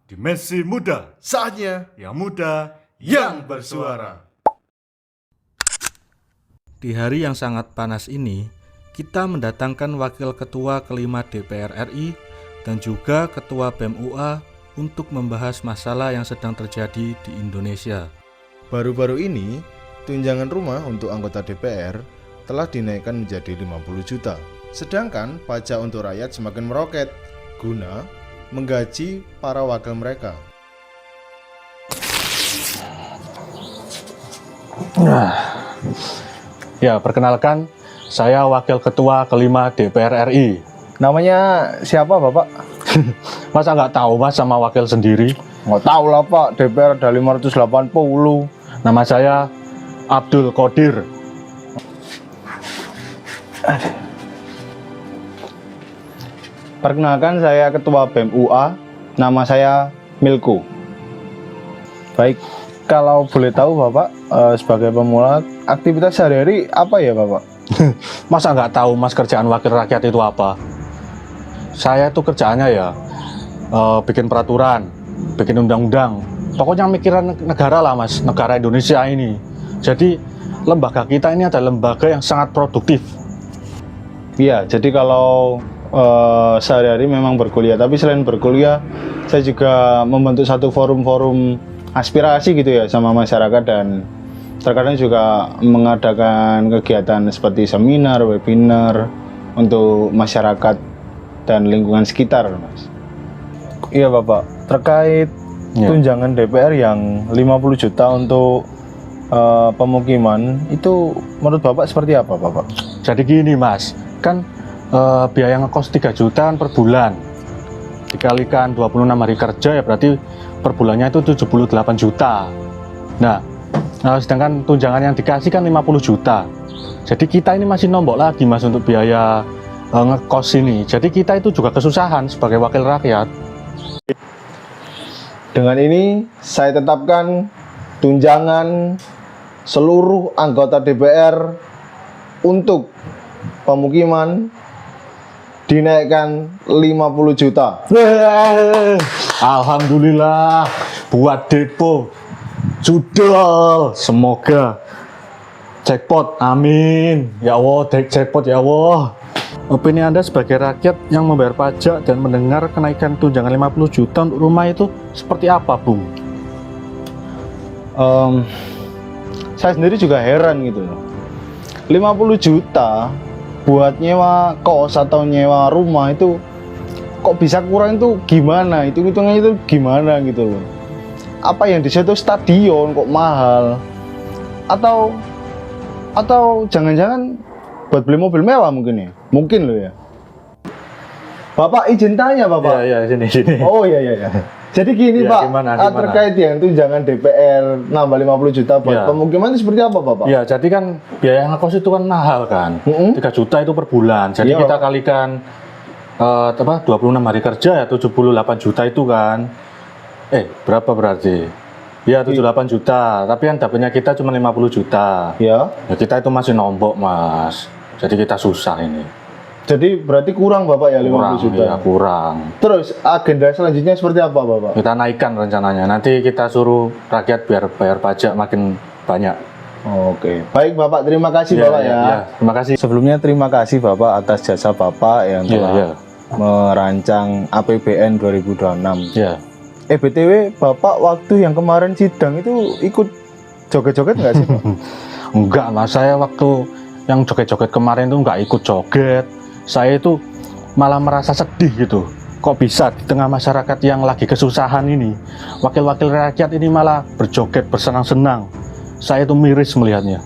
Dimensi Muda, Saatnya yang muda, yang bersuara. Di hari yang sangat panas ini, kita mendatangkan Wakil Ketua kelima DPR RI dan juga Ketua BEM UA untuk membahas masalah yang sedang terjadi di Indonesia. baru-baru ini, tunjangan rumah untuk anggota DPR telah dinaikkan menjadi 50 juta. Sedangkan pajak untuk rakyat semakin meroket guna menggaji para wakil mereka. Ya, perkenalkan, saya Wakil Ketua kelima DPR RI. Namanya siapa Bapak? Masa nggak tahu Mas sama wakil sendiri? Nggak tahu lah Pak, DPR ada 580. Nama saya Abdul Qadir. Perkenalkan saya Ketua BEM UA, nama saya Milko. Baik, kalau boleh tahu Bapak, sebagai pemula, aktivitas sehari-hari apa ya Bapak? Masa nggak tahu Mas kerjaan wakil rakyat itu apa? Saya itu kerjaannya ya bikin peraturan, bikin undang-undang. Pokoknya mikiran negara lah Mas, negara Indonesia ini. Jadi lembaga kita ini adalah lembaga yang sangat produktif. Iya, jadi kalau sehari-hari memang berkuliah, tapi selain berkuliah, saya juga membentuk satu forum-forum aspirasi gitu ya sama masyarakat, dan terkadang juga mengadakan kegiatan seperti seminar, webinar untuk masyarakat dan lingkungan sekitar, Mas. Iya Bapak, terkait tunjangan DPR yang 50 juta untuk pemukiman, itu menurut Bapak seperti apa Bapak? Jadi gini Mas, kan biaya ngekos 3 jutaan per bulan dikalikan 26 hari kerja ya berarti per bulannya itu 78 juta. Nah, sedangkan tunjangan yang dikasih kan 50 juta. Jadi kita ini masih nombok lagi Mas untuk biaya ngekos ini. Jadi kita itu juga kesusahan sebagai wakil rakyat. Dengan ini saya tetapkan tunjangan seluruh anggota DPR untuk pemukiman dinaikkan 50 juta. Alhamdulillah buat Depo judul, semoga jackpot, amin ya Allah, jackpot ya Allah. Opini Anda sebagai rakyat yang membayar pajak dan mendengar kenaikan tunjangan 50 juta untuk rumah itu seperti apa, Bung? Saya sendiri juga heran gitu loh. 50 juta buat nyewa kos atau nyewa rumah itu kok bisa kurang, itu gimana? Itu hitungannya itu gimana gitu loh. Apa yang di situ stadion kok mahal? Atau jangan-jangan buat beli mobil mewah mungkin ya? Mungkin loh ya. Bapak izin tanya Bapak. Ya, sini. Oh iya. Jadi gini Ya, Pak, gimana? terkait yang tunjangan DPR nambah 50 juta buat Ya. pemukiman itu seperti apa Bapak? Ya, jadi kan biaya ngekos itu kan mahal kan. 3 juta itu per bulan. Jadi Iya. kita kalikan 26 hari kerja ya 78 juta itu kan. Berapa berarti? Ya 78 juta, tapi kan dapatnya kita cuma 50 juta. Ya. Ya kita itu masih nombok Mas. Jadi kita susah ini. Jadi berarti kurang Bapak ya 50 juta. Ya kurang. Terus agenda selanjutnya seperti apa Bapak? Kita naikkan rencananya. Nanti kita suruh rakyat biar bayar pajak makin banyak. Oke. Baik Bapak, terima kasih Bapak ya. Terima kasih. Sebelumnya terima kasih Bapak atas jasa Bapak yang telah merancang APBN 2026. Ya. BTW Bapak waktu yang kemarin sidang itu ikut joget-joget nggak sih Pak? Enggak Mas, saya waktu yang joget-joget kemarin itu enggak ikut joget. Saya itu malah merasa sedih gitu. Kok bisa di tengah masyarakat yang lagi kesusahan ini, wakil-wakil rakyat ini malah berjoget bersenang-senang. Saya itu miris melihatnya.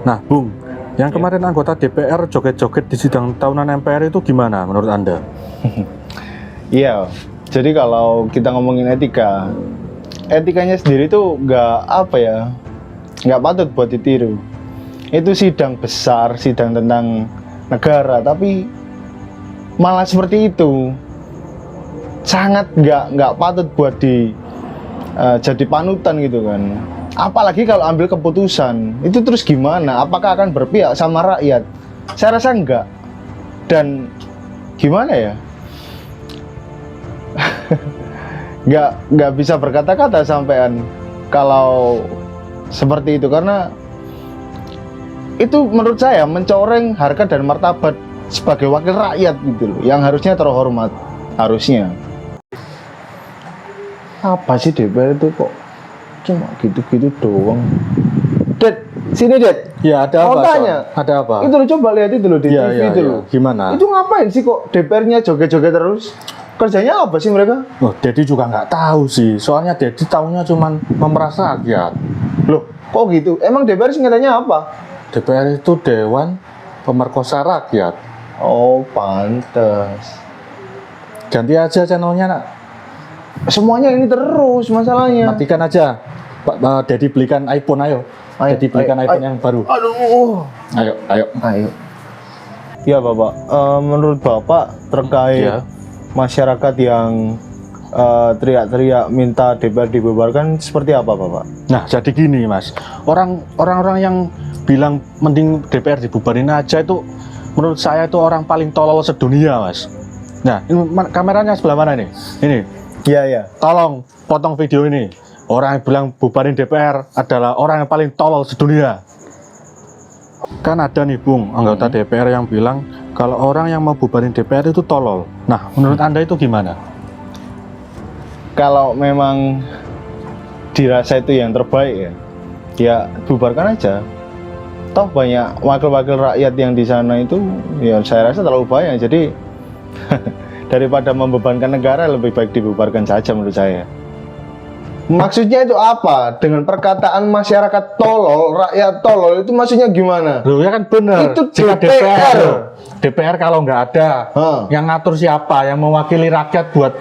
Nah, Bung, yang kemarin anggota DPR joget-joget di sidang tahunan MPR itu gimana menurut Anda? Iya. Jadi kalau kita ngomongin etika, etikanya sendiri tuh nggak patut buat ditiru. Itu sidang besar, sidang tentang negara, tapi malah seperti itu. sangat nggak patut buat jadi panutan gitu kan. Apalagi kalau ambil keputusan itu terus gimana? Apakah akan berpihak sama rakyat? Saya rasa enggak. Dan gimana ya? nggak bisa berkata-kata sampean kalau seperti itu, karena itu menurut saya mencoreng harga dan martabat sebagai wakil rakyat gitu loh, yang harusnya terhormat, harusnya. Apa sih DPR itu kok cuma gitu-gitu doang? Ded, sini Ded. Ya, ada Mau apa? tanya. Son? Ada apa? Itu lo coba lihat itu loh di Iya, TV iya, itu iya. loh. Gimana? Itu ngapain sih kok DPR-nya joget-joget terus? Kerjanya apa sih mereka? Oh, Dedi juga nggak tahu sih. Soalnya Dedi taunya cuman memeras rakyat. Loh, kok gitu? Emang DPR singkatannya apa? DPR itu Dewan Pemerkosa Rakyat. Oh, pantes. Ganti aja channelnya, nak. Semuanya ini terus masalahnya. Matikan aja. Pak Dedi belikan iPhone, ayo. Ayo, Dedi belikan ayo, iPhone ayo. yang baru. Aduh. Ayo, ayo. Ayo. Ya, Bapak. Menurut Bapak terkait Ya. masyarakat yang teriak-teriak minta DPR dibubarkan seperti apa, Bapak? Nah, jadi gini, Mas. Orang-orang yang bilang mending DPR dibubarin aja itu menurut saya itu orang paling tolol sedunia, Mas. Nah, ini kameranya sebelah mana nih? Ini. Iya, iya. Tolong potong video ini. Orang yang bilang bubarin DPR adalah orang yang paling tolol sedunia. Kan ada nih, Bung, anggota DPR yang bilang kalau orang yang mau bubarin DPR itu tolol. Nah, menurut Anda itu gimana? Kalau memang dirasa itu yang terbaik ya bubarkan aja. Toh banyak wakil-wakil rakyat yang di sana itu ya saya rasa terlalu banyak. Jadi daripada membebankan negara lebih baik dibubarkan saja menurut saya. Maksudnya itu apa? Dengan perkataan masyarakat tolol, rakyat tolol itu maksudnya gimana? Loh, ya kan benar. Itu Jika DPR. DPR kalau nggak ada, yang ngatur siapa? Yang mewakili rakyat buat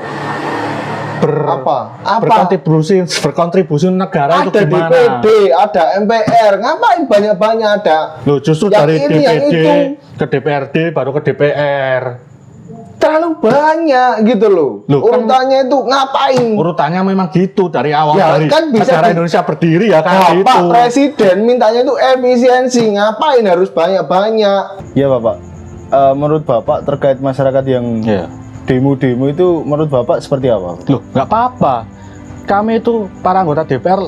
Apa? berkontribusi negara itu Ada gimana? DPD, ada MPR, ngapain banyak-banyak ada? Loh, justru Yang dari ini, yang DPD itu. ke DPRD baru ke DPR. Terlalu banyak gitu loh. Loh, kan- Urutannya itu ngapain? Urutannya memang gitu dari awal, Ya, dari kan bisa negara di- Indonesia berdiri ya kan Bapak gitu. Presiden mintanya itu efisiensi, ngapain harus banyak-banyak? Ya Bapak, menurut Bapak terkait masyarakat yang Ya. demo-demo itu menurut Bapak seperti apa? Loh, nggak apa-apa. Kami itu para anggota DPR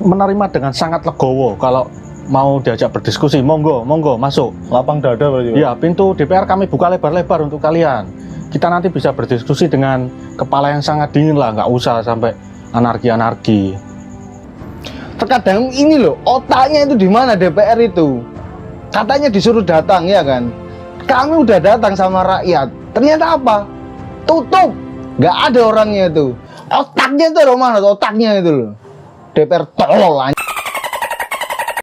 menerima dengan sangat legowo kalau mau diajak berdiskusi. Monggo, monggo masuk. Lapang dada berarti Pak? Ya, pintu DPR kami buka lebar-lebar untuk kalian. Kita nanti bisa berdiskusi dengan kepala yang sangat dingin lah, nggak usah sampai anarki-anarki. Terkadang ini loh, otaknya itu di mana DPR itu? Katanya disuruh datang ya kan? Kami udah datang sama rakyat. Ternyata apa? Tutup. Nggak ada orangnya itu. Otaknya itu loh mana? Otaknya itu loh. DPR tolol anjing.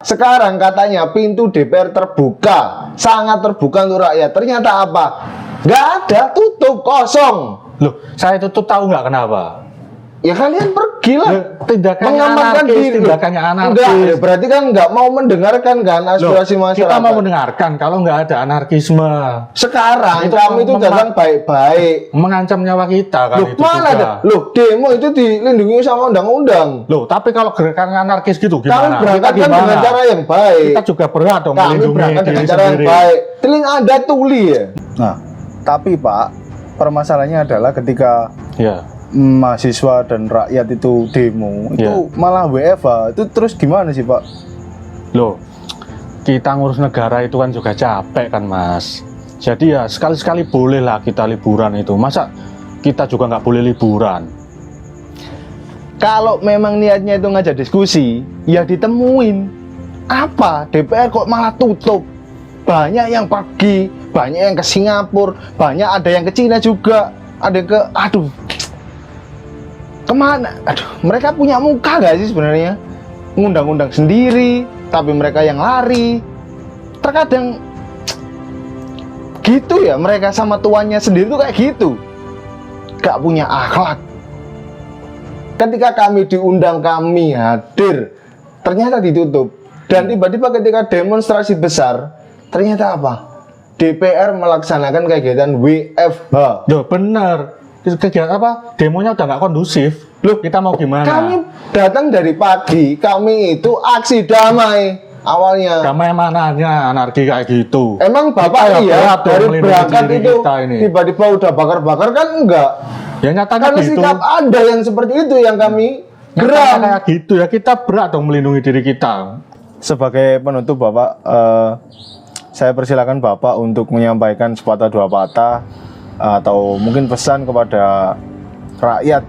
Sekarang katanya pintu DPR terbuka, sangat terbuka untuk rakyat. Ternyata apa? Nggak ada, tutup, kosong. Loh, saya itu tuh tahu nggak kenapa? Ya kalian pergilah. Ya, tindakannya Mengamankan anarkis, diri. tindakannya anarkis. Enggak, ya berarti kan nggak mau mendengarkan kan aspirasi Loh, masyarakat. kita mau mendengarkan kalau nggak ada anarkisme. Sekarang Itu kami itu datang baik-baik. Mengancam nyawa kita kan Loh, itu mana juga. ada? Loh, demo itu dilindungi sama undang-undang. Loh, tapi kalau gerakan anarkis gitu Kami gimana? berangkat Kita kan gimana? dengan cara yang baik. Kita juga berhak dong Kami melindungi berangkat diri dengan cara yang sendiri. baik. Telinga Anda tuli ya. Nah, tapi Pak, permasalahannya adalah ketika Ya. mahasiswa dan rakyat itu demo, itu Ya. malah WFH. Itu terus gimana sih, Pak? Loh, kita ngurus negara itu kan juga capek kan, Mas. Jadi ya sekali-sekali bolehlah kita liburan itu. Masa kita juga nggak boleh liburan? Kalau memang niatnya itu ngajak diskusi, ya ditemuin. Apa? DPR kok malah tutup? Banyak yang pergi, banyak yang ke Singapura, banyak ada yang ke Cina juga, ada yang ke, aduh, kemana? Aduh, mereka punya muka gak sih sebenarnya? Ngundang-undang sendiri, tapi mereka yang lari. Terkadang gitu ya, mereka sama tuannya sendiri tuh kayak gitu. Gak punya akhlak. Ketika kami diundang, kami hadir, ternyata ditutup. Dan tiba-tiba ketika demonstrasi besar, ternyata apa? DPR melaksanakan kegiatan WFH. Loh, bener. kegiatan apa? Demonya udah nggak kondusif. Loh, kita mau gimana? Kami datang dari pagi, kami itu aksi damai awalnya. Damai mananya anarki kayak gitu. Emang Kita Bapak ya berat dong dari melindungi berangkat diri itu kita ini. tiba-tiba udah bakar-bakar kan enggak. Ya nyatanya Karena gitu. sikap Anda yang seperti itu yang kami Nyatanya geram. kayak gitu ya, kita berat dong melindungi diri kita. Sebagai penutup Bapak, saya persilakan Bapak untuk menyampaikan sepatah dua patah atau mungkin pesan kepada rakyat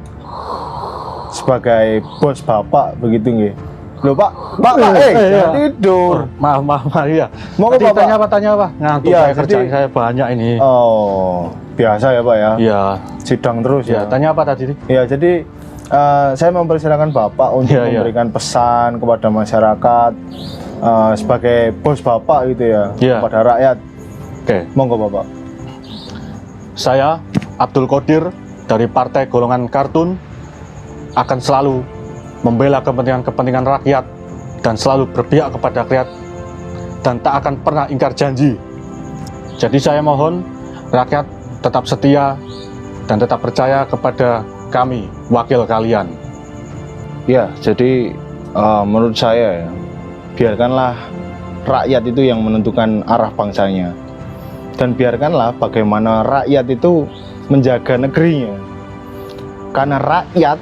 sebagai bos Bapak begitu nggih. Loh Pak, jangan iya. tidur. Maaf ya. Mau ke Bapak? Tanya apa? Ngantuk Iya, saya, kerjaan jadi- saya banyak ini. Oh, biasa ya Pak ya. Iya. Sidang terus Ya, ya. tanya apa tadi? Ya, jadi saya mempersilakan Bapak untuk Iya, iya. memberikan pesan kepada masyarakat sebagai bos Bapak gitu ya, Iya. kepada rakyat. Oke. Monggo Bapak. Saya Abdul Qadir dari Partai Golongan Kartun akan selalu membela kepentingan rakyat dan selalu berpihak kepada rakyat dan tak akan pernah ingkar janji. Jadi saya mohon rakyat tetap setia dan tetap percaya kepada kami, wakil kalian. Ya, jadi menurut saya ya, biarkanlah rakyat itu yang menentukan arah bangsanya. Dan biarkanlah bagaimana rakyat itu menjaga negerinya. Karena rakyat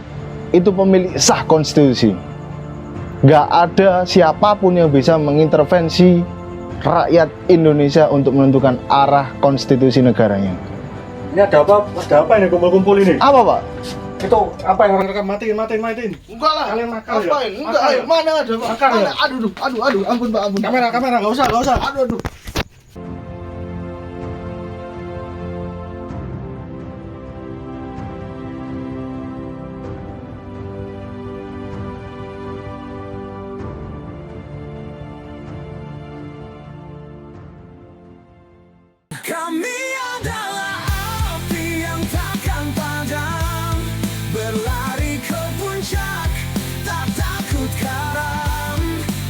itu pemilik sah konstitusi. Nggak ada siapapun yang bisa mengintervensi rakyat Indonesia untuk menentukan arah konstitusi negaranya. Ini ada apa? Ada apa ini kumpul-kumpul ini? Apa Pak? Itu apa yang rekam? Matiin. Enggak lah. Kalian makar ya? Ngapain? Enggak, Makar ya? mana ada Pak? Makar ya? Mana? Aduh, ampun Pak, ampun. Kamera, nggak usah. Aduh. Kami adalah api yang takkan padam, berlari ke puncak, tak takut karam,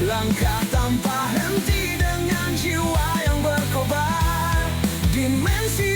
langkah tanpa henti dengan jiwa yang berkobar, dimensi